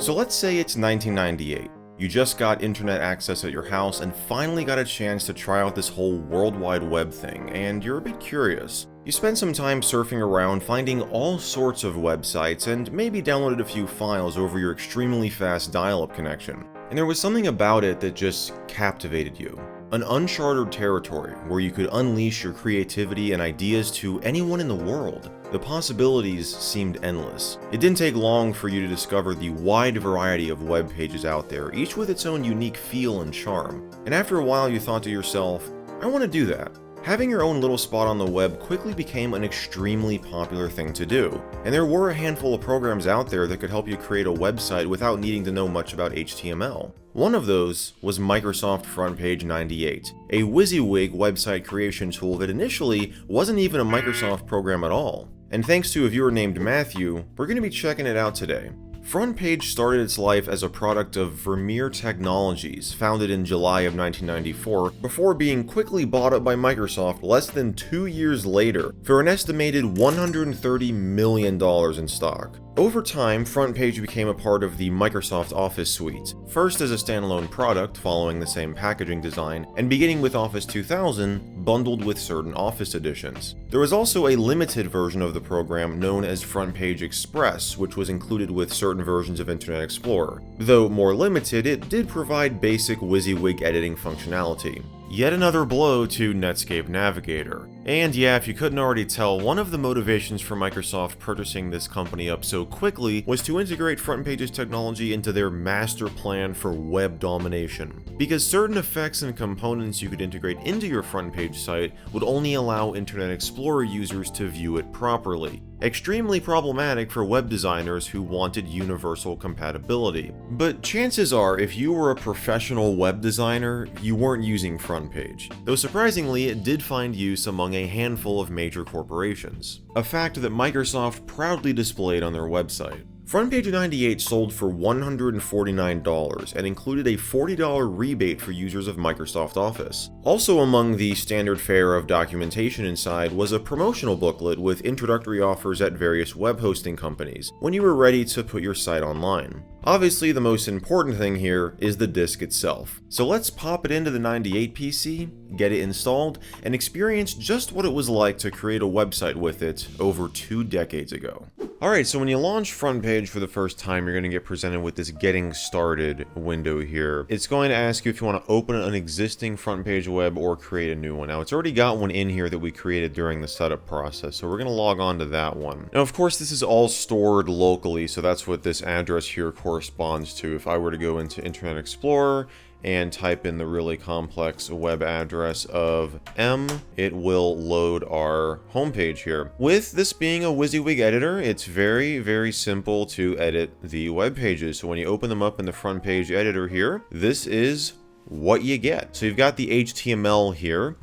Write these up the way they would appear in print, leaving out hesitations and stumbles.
So let's say it's 1998. You just got internet access at your house and finally got a chance to try out this whole World Wide Web thing, and you're a bit curious. You spent some time surfing around, finding all sorts of websites, and maybe downloaded a few files over your extremely fast dial-up connection. And there was something about it that just captivated you. An uncharted territory where you could unleash your creativity and ideas to anyone in the world. The possibilities seemed endless. It didn't take long for you to discover the wide variety of web pages out there, each with its own unique feel and charm. And after a while you thought to yourself, I want to do that. Having your own little spot on the web quickly became an extremely popular thing to do, and there were a handful of programs out there that could help you create a website without needing to know much about HTML. One of those was Microsoft FrontPage 98, a WYSIWYG website creation tool that initially wasn't even a Microsoft program at all. And thanks to a viewer named Matthew, we're going to be checking it out today. FrontPage started its life as a product of Vermeer Technologies, founded in July of 1994, before being quickly bought up by Microsoft less than 2 years later for an estimated $130 million in stock. Over time, FrontPage became a part of the Microsoft Office suite, first as a standalone product following the same packaging design, and beginning with Office 2000, bundled with certain Office editions. There was also a limited version of the program known as FrontPage Express, which was included with certain versions of Internet Explorer. Though more limited, it did provide basic WYSIWYG editing functionality. Yet another blow to Netscape Navigator. And yeah, if you couldn't already tell, one of the motivations for Microsoft purchasing this company up so quickly was to integrate FrontPage's technology into their master plan for web domination. Because certain effects and components you could integrate into your FrontPage site would only allow Internet Explorer users to view it properly. Extremely problematic for web designers who wanted universal compatibility. But chances are, if you were a professional web designer, you weren't using FrontPage, though surprisingly it did find use among a handful of major corporations, a fact that Microsoft proudly displayed on their website. FrontPage 98 sold for $149 and included a $40 rebate for users of Microsoft Office. Also among the standard fare of documentation inside was a promotional booklet with introductory offers at various web hosting companies when you were ready to put your site online. Obviously, the most important thing here is the disk itself. So let's pop it into the 98 PC, get it installed, and experience just what it was like to create a website with it over 2 decades ago. Alright, so when you launch FrontPage for the first time, you're going to get presented with this Getting Started window here. It's going to ask you if you want to open an existing FrontPage web or create a new one. Now, it's already got one in here that we created during the setup process, so we're going to log on to that one. Now, of course, this is all stored locally, so that's what this address here corresponds to. If I were to go into Internet Explorer and type in the really complex web address of M, it will load our homepage here. With this being a WYSIWYG editor, it's very, very simple to edit the web pages. So when you open them up in the FrontPage editor here, this is what you get. So you've got the HTML here,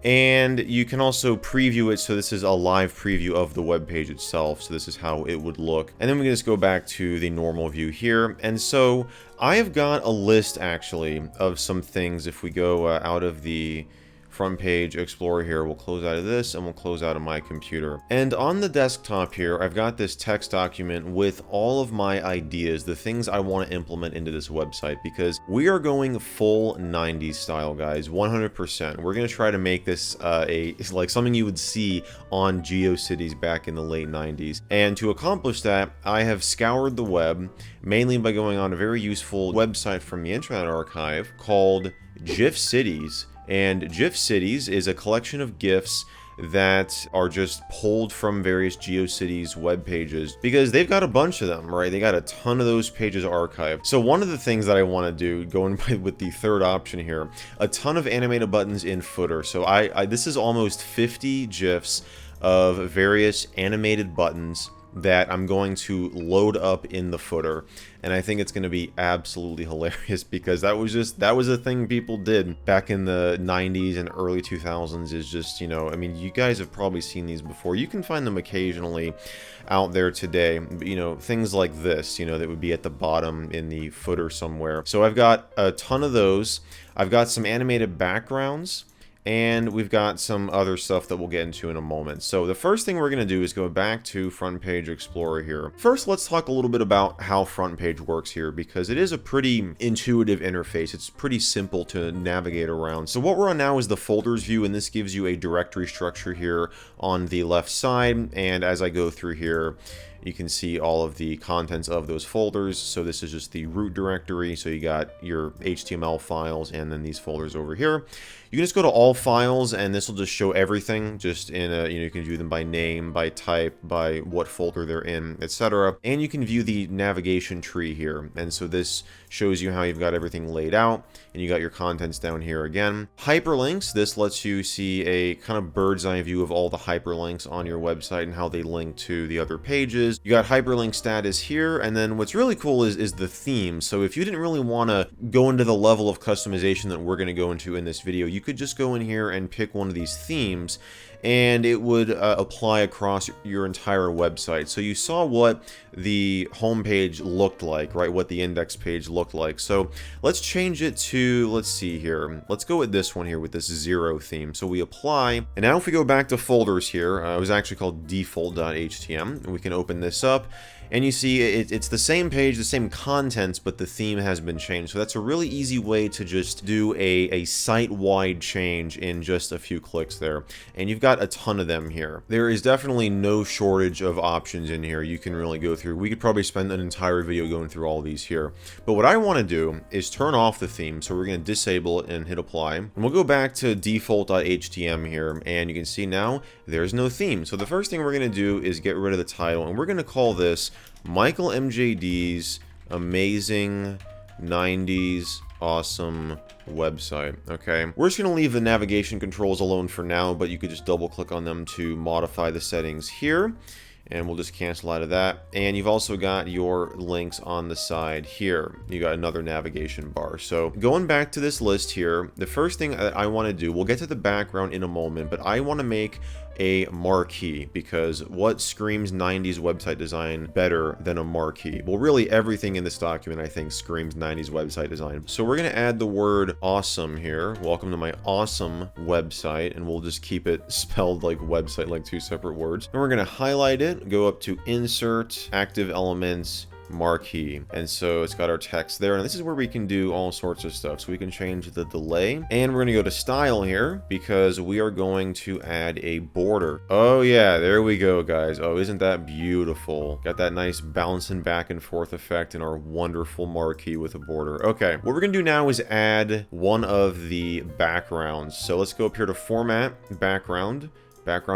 and you can also preview it, so this is a live preview of the web page itself, so this is how it would look. And then we can just go back to the normal view here, and so I have got a list actually of some things. If we go out of the FrontPage Explorer here, we'll close out of this and we'll close out of my computer. And on the desktop here, I've got this text document with all of my ideas, the things I want to implement into this website, because we are going full 90s style, guys, 100%. We're going to try to make this like something you would see on GeoCities back in the late 90s. And to accomplish that, I have scoured the web, mainly by going on a very useful website from the Internet Archive called GIFcities. And GIFcities is a collection of GIFs that are just pulled from various GeoCities web pages, because they've got a bunch of them, right? They got a ton of those pages archived. So one of the things that I want to do, going with the third option here, a ton of animated buttons in footer. So this is almost 50 GIFs of various animated buttons that I'm going to load up in the footer, and I think it's going to be absolutely hilarious, because that was a thing people did back in the 90s and early 2000s. Is just, you know, I mean, you guys have probably seen these before. You can find them occasionally out there today, you know, things like this, you know, that would be at the bottom in the footer somewhere. So I've got a ton of those. I've got some animated backgrounds, and we've got some other stuff that we'll get into in a moment. So the first thing we're going to do is go back to FrontPage Explorer here. First, let's talk a little bit about how FrontPage works here, because it is a pretty intuitive interface. It's pretty simple to navigate around. So what we're on now is the folders view, and this gives you a directory structure here on the left side. And as I go through here, you can see all of the contents of those folders. So this is just the root directory. So you got your HTML files and then these folders over here. You can just go to all files, and this will just show everything just in a, you can view them by name, by type, by what folder they're in, etc. And you can view the navigation tree here. And so this shows you how you've got everything laid out, and you got your contents down here again. Hyperlinks, this lets you see a kind of bird's eye view of all the hyperlinks on your website and how they link to the other pages. You got hyperlink status here, and then what's really cool is the theme. So if you didn't really want to go into the level of customization that we're going to go into in this video, you could just go in here and pick one of these themes, and it would apply across your entire website. So you saw what the home page looked like, right? What the index page looked like. So let's change it to, let's see here. Let's go with this one here with this 0 theme. So we apply, and now if we go back to folders here, it was actually called default.htm, and we can open this up. And you see it's the same page, the same contents, but the theme has been changed. So that's a really easy way to just do a site-wide change in just a few clicks there. And you've got a ton of them here. There is definitely no shortage of options in here you can really go through. We could probably spend an entire video going through all these here. But what I want to do is turn off the theme. So we're going to disable it and hit apply. And we'll go back to default.htm here. And you can see now there's no theme. So the first thing we're going to do is get rid of the title. And we're going to call this Michael MJD's Amazing 90s Awesome Website. Okay, we're just going to leave the navigation controls alone for now, but you could just double click on them to modify the settings here, and we'll just cancel out of that. And you've also got your links on the side here. You got another navigation bar. So going back to this list here, the first thing that I want to do, we'll get to the background in a moment, but I want to make a marquee, because what screams 90s website design better than a marquee? Well, really everything in this document I think screams 90s website design. So we're going to add the word awesome here. Welcome to my awesome website, and we'll just keep it spelled like website, like 2 separate words. And we're going to highlight it, go up to insert, active elements, marquee, and so it's got our text there, and this is where we can do all sorts of stuff. So we can change the delay, and we're going to go to style here because we are going to add a border. Oh yeah, there we go, guys. Oh, isn't that beautiful? Got that nice bouncing back and forth effect in our wonderful marquee with a border. Okay, what we're going to do now is add one of the backgrounds. So let's go up here to format, background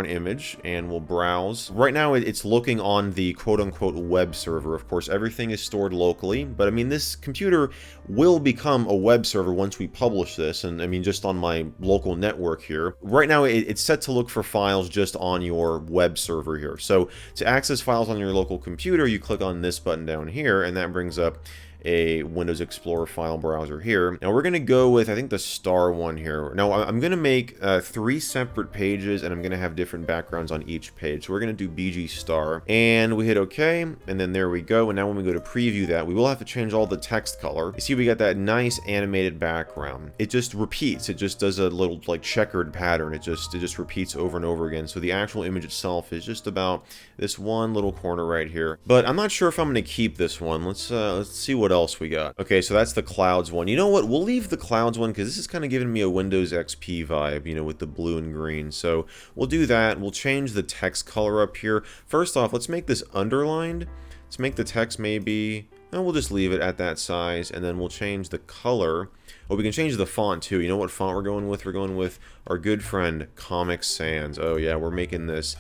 image, and we'll browse. Right now it's looking on the quote-unquote web server. Of course, everything is stored locally, but I mean, this computer will become a web server once we publish this, and I mean, just on my local network here. Right now it's set to look for files just on your web server here. So to access files on your local computer, you click on this button down here, and that brings up a Windows Explorer file browser here. Now we're going to go with, I think, the star one here. Now I'm going to make 3 separate pages, and I'm going to have different backgrounds on each page. So we're going to do BG star, and we hit OK, and then there we go. And now when we go to preview that, we will have to change all the text color. You see we got that nice animated background. It just repeats. It just does a little like checkered pattern. It just repeats over and over again. So the actual image itself is just about this one little corner right here. But I'm not sure if I'm going to keep this one. Let's see what else we got. Okay, so that's the clouds one. You know what? We'll leave the clouds one because this is kind of giving me a Windows XP vibe, you know, with the blue and green. So we'll do that. We'll change the text color up here. First off, let's make this underlined. Let's make the text maybe, and we'll just leave it at that size, and then we'll change the color. Oh, we can change the font too. You know what font we're going with? We're going with our good friend Comic Sans. Oh yeah, we're making this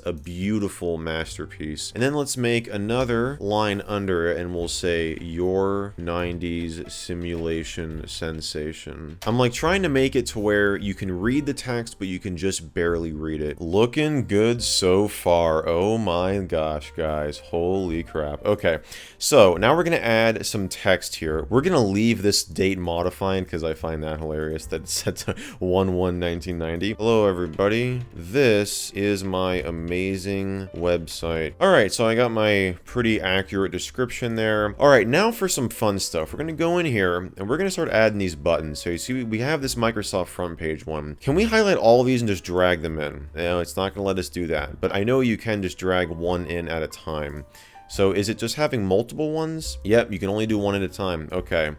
a beautiful masterpiece. And then let's make another line under it, and we'll say your 90s simulation sensation. I'm like trying to make it to where you can read the text, but you can just barely read it. Looking good so far. Oh my gosh, guys. Holy crap. Okay, so now we're gonna add some text here. We're gonna leave this date modified because I find that hilarious that it's set to 1/1/1990. Hello everybody, this is my amazing website. Alright, so I got my pretty accurate description there. Alright, now for some fun stuff. We're gonna go in here and we're gonna start adding these buttons. So you see we have this Microsoft FrontPage one. Can we highlight all of these and just drag them in? No, it's not gonna let us do that, but I know you can just drag one in at a time. So is it just having multiple ones? Yep, you can only do one at a time. Okay.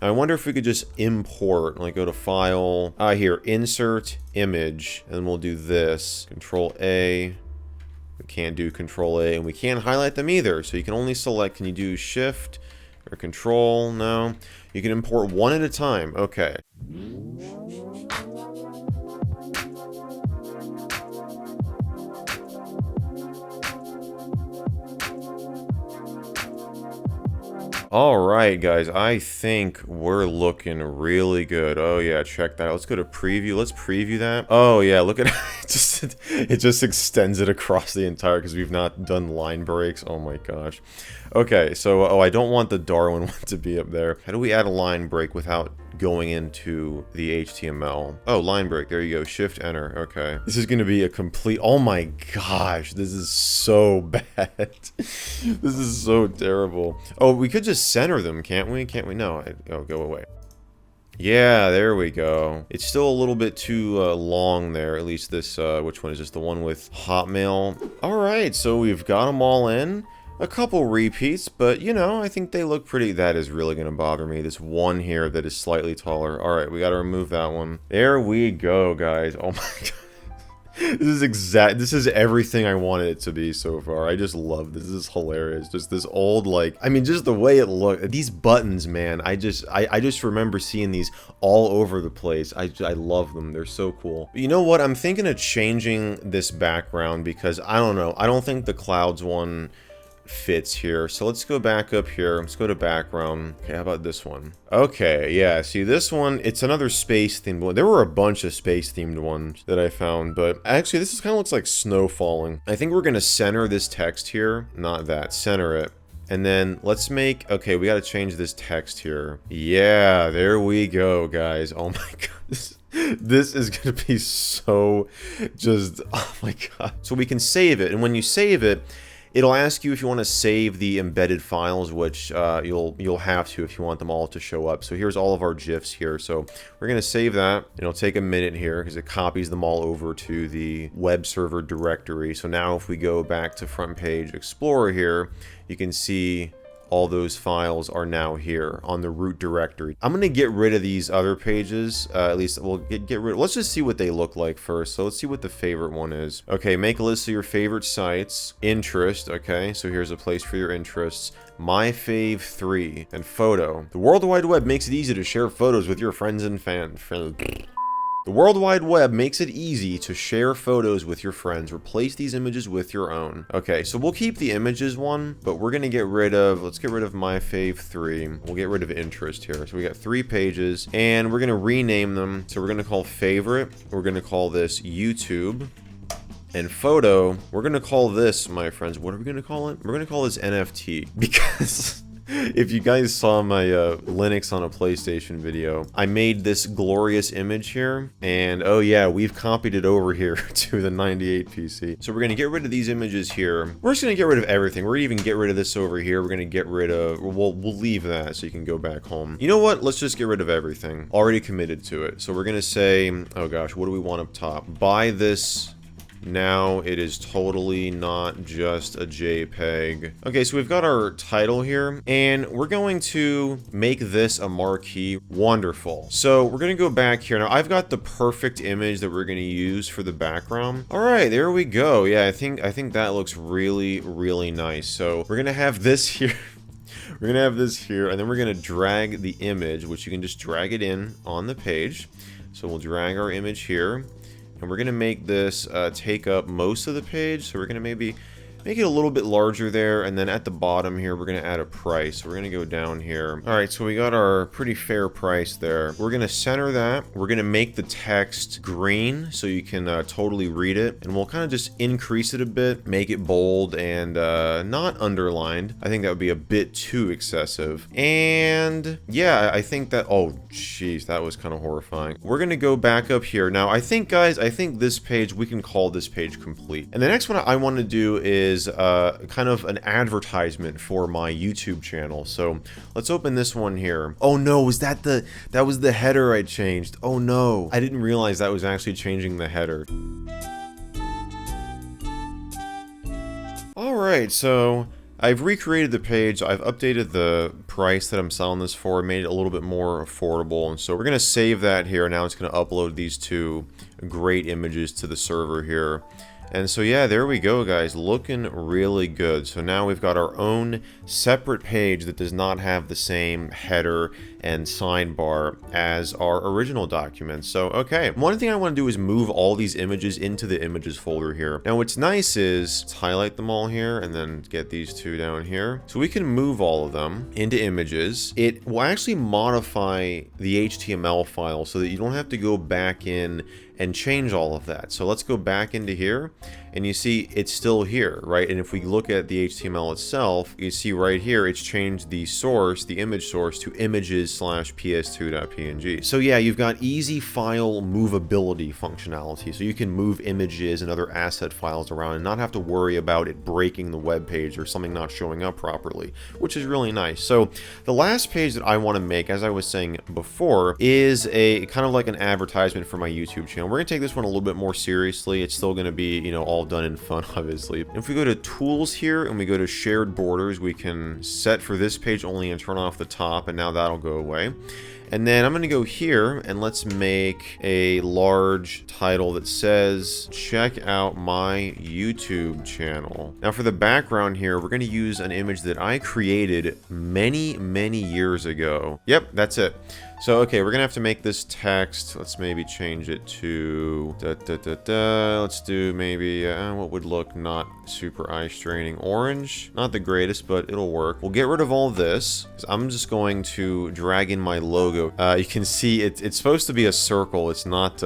I wonder if we could just import, like go to File, here, Insert, Image, and then we'll do this. Control A. We can't do Control A, and we can't highlight them either. So you can only select, can you do Shift or Control? No. You can import one at a time. Okay. Alright guys, I think we're looking really good. Oh yeah, check that out. Let's go to preview. Let's preview that. Oh yeah, look at it. It just extends it across the entire, because we've not done line breaks. Oh my gosh. Okay, so oh, I don't want the Darwin one to be up there. How do we add a line break without going into the HTML? Oh, line break. There you go. Shift enter. Okay. This is going to be a complete... Oh my gosh. This is so bad. This is so terrible. Oh, we could just center them, can't we? Can't we? No. Oh, go away. Yeah, there we go. It's still a little bit too long there. At least this, which one is this? The one with Hotmail. All right. So we've got them all in. A couple repeats, but you know, I think they look pretty. That is really going to bother me. This one here that is slightly taller. All right, we got to remove that one. There we go, guys. Oh my god. This is everything I wanted it to be so far. I just love this. This is hilarious. Just this old, like, I mean, just the way it looked. These buttons, man. I just remember seeing these all over the place. I love them. They're so cool. But you know what? I'm thinking of changing this background because I don't know. I don't think the clouds one fits here. So let's go back up here. Let's go to background. Okay, how about this one? Okay, yeah, see this one, it's another space themed one. There were a bunch of space themed ones that I found, but actually this kind of looks like snow falling. I think we're gonna center this text here. Not that, center it. And then let's make, okay, we gotta change this text here. Yeah, there we go, guys. Oh my god. This is gonna be so just, oh my god. So we can save it, and when you save it, it'll ask you if you want to save the embedded files, which you'll have to if you want them all to show up. So here's all of our GIFs here. So we're going to save that. It'll take a minute here because it copies them all over to the web server directory. So now if we go back to FrontPage Explorer here, you can see all those files are now here on the root directory. I'm going to get rid of these other pages. At least we'll get rid of, let's just see what they look like first. So let's see what the favorite one is. Okay, make a list of your favorite sites. Interest, okay, so here's a place for your interests. My Fave 3 and photo. The World Wide Web makes it easy to share photos with your friends and fans. The World Wide Web makes it easy to share photos with your friends. Replace these images with your own. Okay, so we'll keep the images one, but we're gonna get rid of, let's get rid of My Fave 3. We'll get rid of interest here. So we got 3 pages, and we're gonna rename them. So we're gonna call favorite. We're gonna call this YouTube. And photo, we're gonna call this, my friends, what are we gonna call it? We're gonna call this NFT, because if you guys saw my Linux on a PlayStation video, I made this glorious image here, and oh yeah, we've copied it over here to the 98 PC. So we're gonna get rid of these images here. We're just gonna get rid of everything. We're gonna even get rid of this over here. We're gonna get rid of, we'll leave that so you can go back home. You know what? Let's just get rid of everything. Already committed to it. So we're gonna say, oh gosh, what do we want up top? Buy this. Now it is totally not just a JPEG. Okay, so we've got our title here, and we're going to make this a marquee. Wonderful. So we're gonna go back here. Now I've got the perfect image that we're gonna use for the background. All right, there we go. Yeah, I think that looks really, really nice. So we're gonna have this here. We're gonna have this here, and then we're gonna drag the image, which you can just drag it in on the page. So we'll drag our image here. And we're gonna make this take up most of the page, so we're gonna maybe make it a little bit larger there, and then at the bottom here, we're going to add a price. We're going to go down here. All right, so we got our pretty fair price there. We're going to center that. We're going to make the text green so you can totally read it, and we'll kind of just increase it a bit, make it bold and not underlined. I think that would be a bit too excessive. And yeah, I think that, oh jeez, that was kind of horrifying. We're going to go back up here. Now, I think, guys, I think this page, we can call this page complete. And the next one I want to do is kind of an advertisement for my YouTube channel. So let's open this one here. Oh no, was that was the header I changed? Oh no, I didn't realize that was actually changing the header. Alright, so I've recreated the page, I've updated the price that I'm selling this for, made it a little bit more affordable, and so we're going to save that here. Now it's going to upload these two great images to the server here. And so yeah, there we go, guys, looking really good. So now we've got our own separate page that does not have the same header and sidebar as our original document. So okay, one thing I want to do is move all these images into the images folder here. Now what's nice is, let's highlight them all here and then get these two down here. So we can move all of them into images. It will actually modify the HTML file so that you don't have to go back in and change all of that. So let's go back into here, and you see it's still here, right? And if we look at the HTML itself, you see right here it's changed the source, the image source, to images/ps2.png. So yeah, you've got easy file movability functionality, so you can move images and other asset files around and not have to worry about it breaking the web page or something not showing up properly, which is really nice. So the last page that I want to make, as I was saying before, is a kind of like an advertisement for my YouTube channel. We're going to take this one a little bit more seriously. It's still going to be, you know, all done in fun, obviously. If we go to tools here and we go to shared borders, we can set for this page only and turn off the top, and now that'll go away. And then I'm going to go here and let's make a large title that says, check out my YouTube channel. Now for the background here, we're going to use an image that I created many years ago. Yep, that's it. So, okay, we're going to have to make this text. Let's maybe change it to, let's do maybe, what would look not super eye-straining? Orange. Not the greatest, but it'll work. We'll get rid of all this, because I'm just going to drag in my logo. You can see it's supposed to be a circle. It's not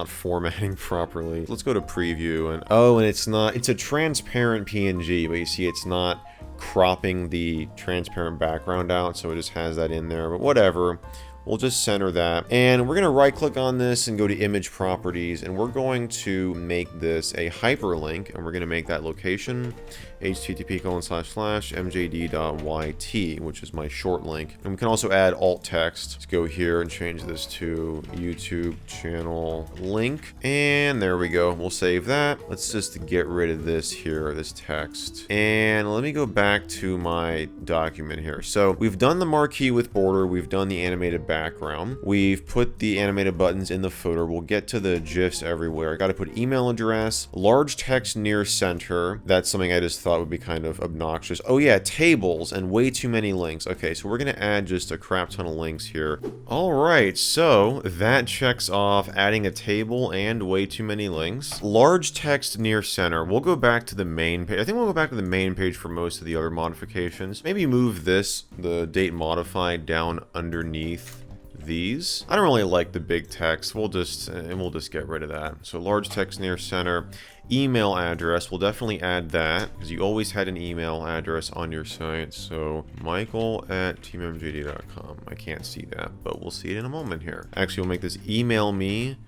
formatting properly. Let's go to preview, and oh, and it's a transparent PNG, but you see it's not cropping the transparent background out, so it just has that in there, but whatever. We'll just center that, and we're going to right click on this and go to image properties, and we're going to make this a hyperlink, and we're going to make that location http://mjd.yt, which is my short link. And we can also add alt text. Let's go here and change this to YouTube channel link, and there we go. We'll save that. Let's just get rid of this here, this text, and let me go back to my document here. So we've done the marquee with border, we've done the animated background, we've put the animated buttons in the footer. We'll get to the GIFs everywhere. I got to put email address, large text near center. That's something I just thought would be kind of obnoxious. Oh yeah, tables and way too many links. Okay, so we're gonna add just a crap ton of links here. All right, so that checks off adding a table and way too many links. Large text near center. We'll go back to the main page. I think we'll go back to the main page for most of the other modifications. Maybe move this, the date modified, down underneath these. I don't really like the big text. We'll just get rid of that. So large text near center. Email address, we'll definitely add that because you always had an email address on your site. So michael@teammjd.com. I can't see that, but we'll see it in a moment here. Actually, we'll make this email me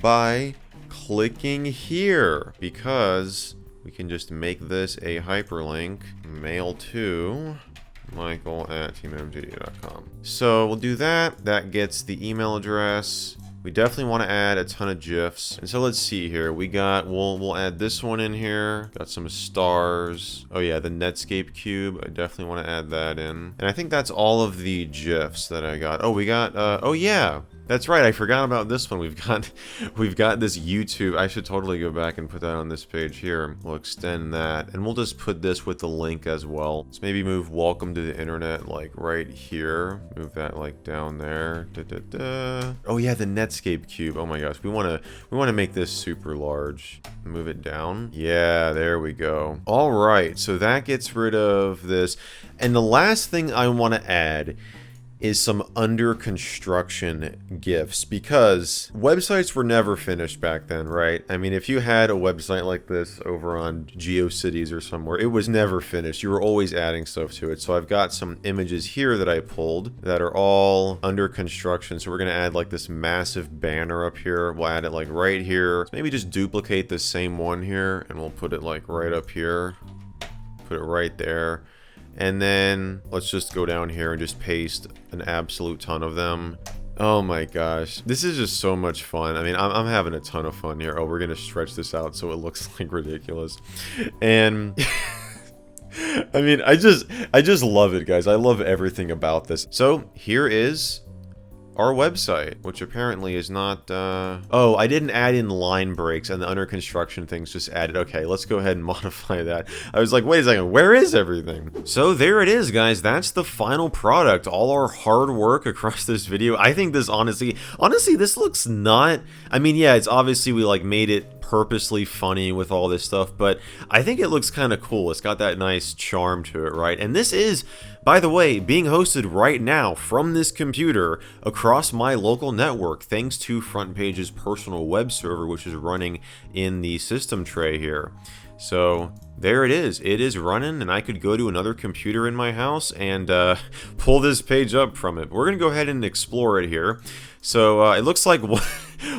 by clicking here, because we can just make this a hyperlink. Mail to michael@teammjd.com. So we'll do that. That gets the email address. We definitely want to add a ton of GIFs. And so let's see here. We'll add this one in here. Got some stars. Oh yeah, the Netscape cube. I definitely want to add that in. And I think that's all of the GIFs that I got. Oh, we got, oh yeah. That's right, I forgot about this one. We've got this YouTube. I should totally go back and put that on this page here. We'll extend that, and we'll just put this with the link as well. Let's maybe move welcome to the internet like right here. Move that like down there. Oh yeah, the Netscape cube. Oh my gosh, we want to make this super large. Move it down. Yeah, there we go. All right, so that gets rid of this. And the last thing I want to add is some under construction GIFs, because websites were never finished back then, right? I mean, if you had a website like this over on GeoCities or somewhere, it was never finished. You were always adding stuff to it. So I've got some images here that I pulled that are all under construction. So we're gonna add like this massive banner up here. We'll add it like right here. Maybe just duplicate the same one here, and we'll put it like right up here. Put it right there. And then let's just go down here and just paste an absolute ton of them. Oh my gosh, this is just so much fun. I mean, I'm having a ton of fun here. Oh, we're gonna stretch this out so it looks like ridiculous. And I mean, I just love it, guys. I love everything about this. So here is our website, which apparently is not, oh, I didn't add in line breaks, and the under construction things just added. Okay, let's go ahead and modify that. I was like, wait a second, where is everything? So there it is, guys. That's the final product. All our hard work across this video. I think this honestly, this looks not, I mean, yeah, it's obviously we like made it purposely funny with all this stuff, but I think it looks kind of cool. It's got that nice charm to it, right? And this is, by the way, being hosted right now from this computer across my local network, thanks to FrontPage's personal web server, which is running in the system tray here. So there it is running, and I could go to another computer in my house and pull this page up from it. We're gonna go ahead and explore it here. So it looks like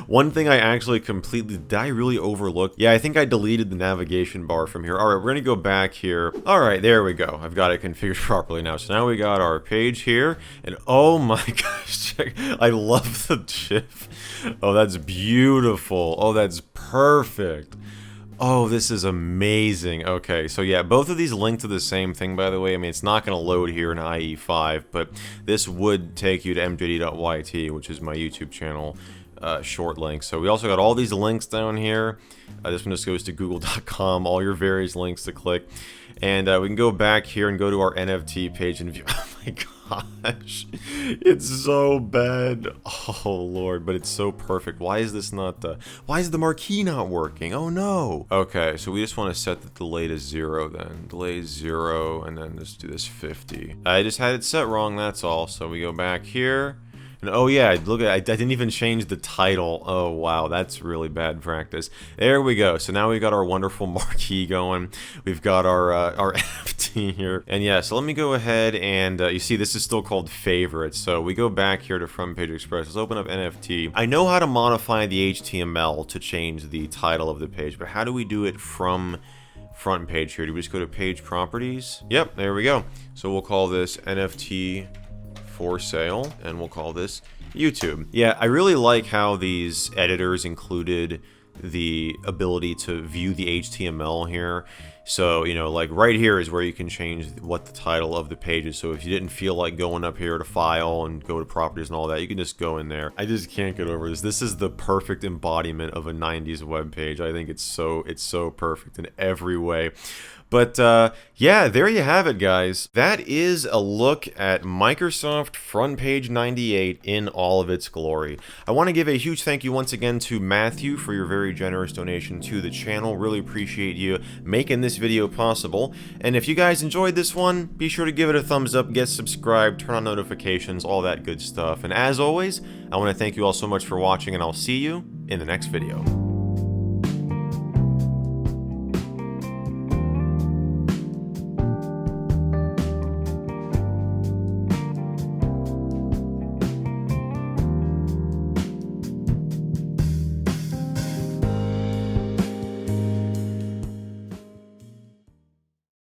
one thing I actually completely, did I really overlook? Yeah, I think I deleted the navigation bar from here. All right, we're gonna go back here. All right, there we go. I've got it configured properly now. So now we got our page here, and oh my gosh, check. I love the GIF. Oh, that's beautiful. Oh, that's perfect. Oh, this is amazing. Okay, so yeah, both of these link to the same thing, by the way. I mean, it's not going to load here in IE5, but this would take you to mjd.yt, which is my YouTube channel short link. So we also got all these links down here. This one just goes to google.com, all your various links to click. And we can go back here and go to our NFT page and view. Oh my gosh, it's so bad. Oh Lord, but it's so perfect. Why is this not why is the marquee not working? Oh no. Okay, so we just want to set the delay to 0 then. Delay 0, and then just do this 50. I just had it set wrong, that's all. So we go back here. And oh yeah, look at, I didn't even change the title. Oh wow, that's really bad practice. There we go. So now we've got our wonderful marquee going. We've got our NFT here. And yeah, so let me go ahead and you see this is still called favorites. So we go back here to FrontPage Express. Let's open up NFT. I know how to modify the HTML to change the title of the page, but how do we do it from FrontPage here? Do we just go to page properties? Yep, there we go. So we'll call this NFT for sale, and we'll call this YouTube. Yeah, I really like how these editors included the ability to view the HTML here. So, you know, like right here is where you can change what the title of the page is. So if you didn't feel like going up here to file and go to properties and all that, you can just go in there. I just can't get over this. This is the perfect embodiment of a 90s web page. I think it's so perfect in every way. But yeah, there you have it, guys. That is a look at Microsoft FrontPage 98 in all of its glory. I want to give a huge thank you once again to Matthew for your very generous donation to the channel. Really appreciate you making this video possible. And if you guys enjoyed this one, be sure to give it a thumbs up, get subscribed, turn on notifications, all that good stuff. And as always, I want to thank you all so much for watching, and I'll see you in the next video.